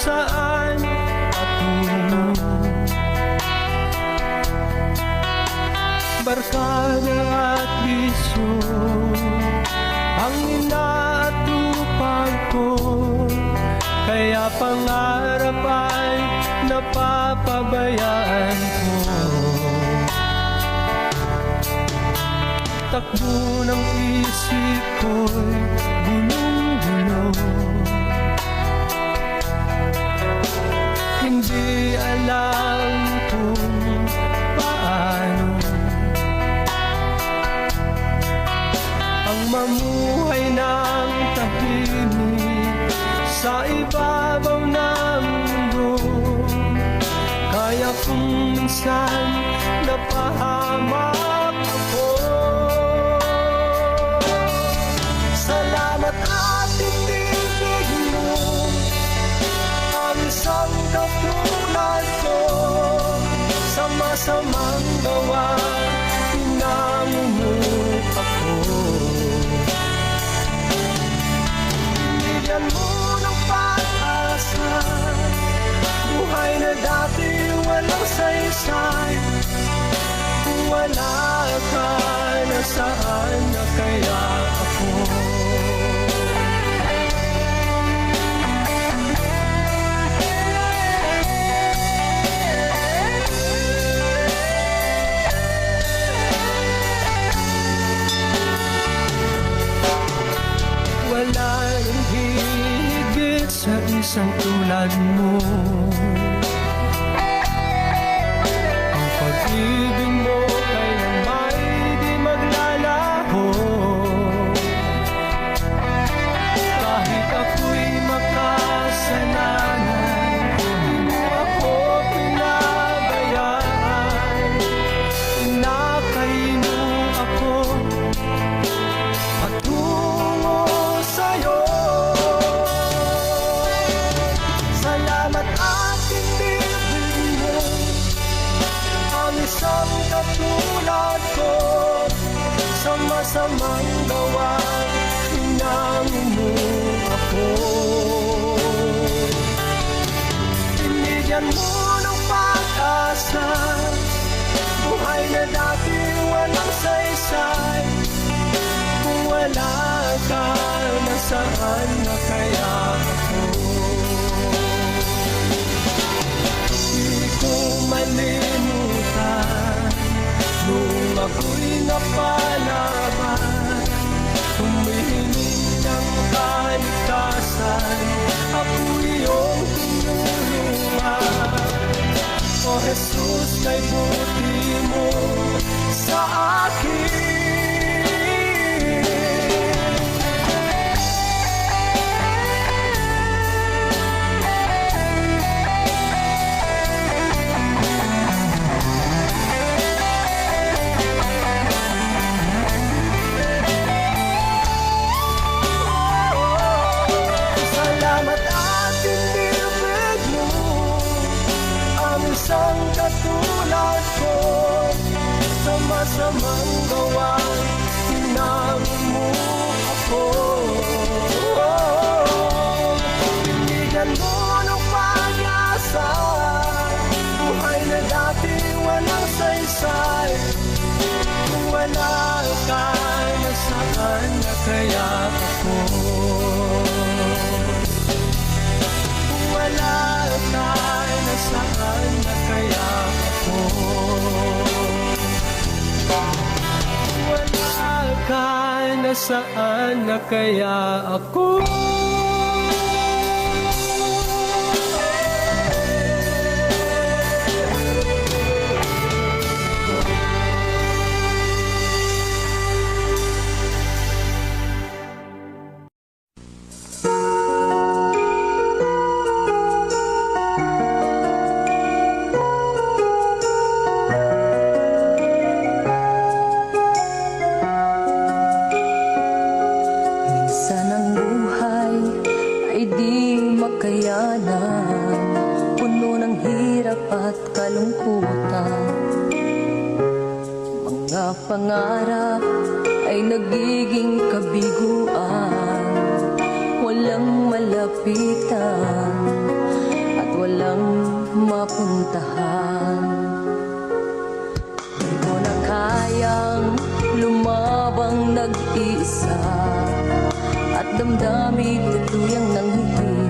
saan patungo. Barkada at bisyo ang inaatupag ko, kaya pangarap ay napapabayaan ko. Takbo ng isip ko'y gulong-gulong, hindi alam kung paano ang mamuhay ng tahimik sa ibabaw ng mundo. Kaya kung minsan napahamak ako, salamat at tinibig mo ang isang katulad ko. Sa masamang gawa, pinamumuk ako. Binigyan mo ng pag-asa, buhay na dati walang saysay. Kung wala ka, nasaan na kaya ako? Wala nang higit sa isang tulad mo. Ang pag-ibig mo kailanman di maglalaho. Kahit ako'y makasalanan, di mo ako pinabayaan. Inakay mo ako patungo sa'yo. Salamat at tinibig mo ang isang katulad ko. Sa masamang gawa, pinamumuk ako. Binigyan mo ng pag-asa, buhay na dati walang saysay. Kung wala ka, nasaan na kaya ako? Di ko malimutan nung ako'y napalaban, humihiling ng kaligtasan, ako'y iyong tinulungan. O Jesus, kay buti mo sa akin. Isang katulad ko, sa masamang gawa, pinamumuk ako. Binigyan mo ng pag-asa, buhay na dati walang saysay. Kung wala ka, nasaan na kaya ako? Kung wala ka, nasaan na kaya ako? Wala ka, nasaan na kaya ako? Puno ng hirap at kalungkutan. Mga pangarap ay nagiging kabiguan, walang malapitan. walang mapuntahan. Di ko na kayang lumabang nag-iisa at damdamin tuluyang nanghihina.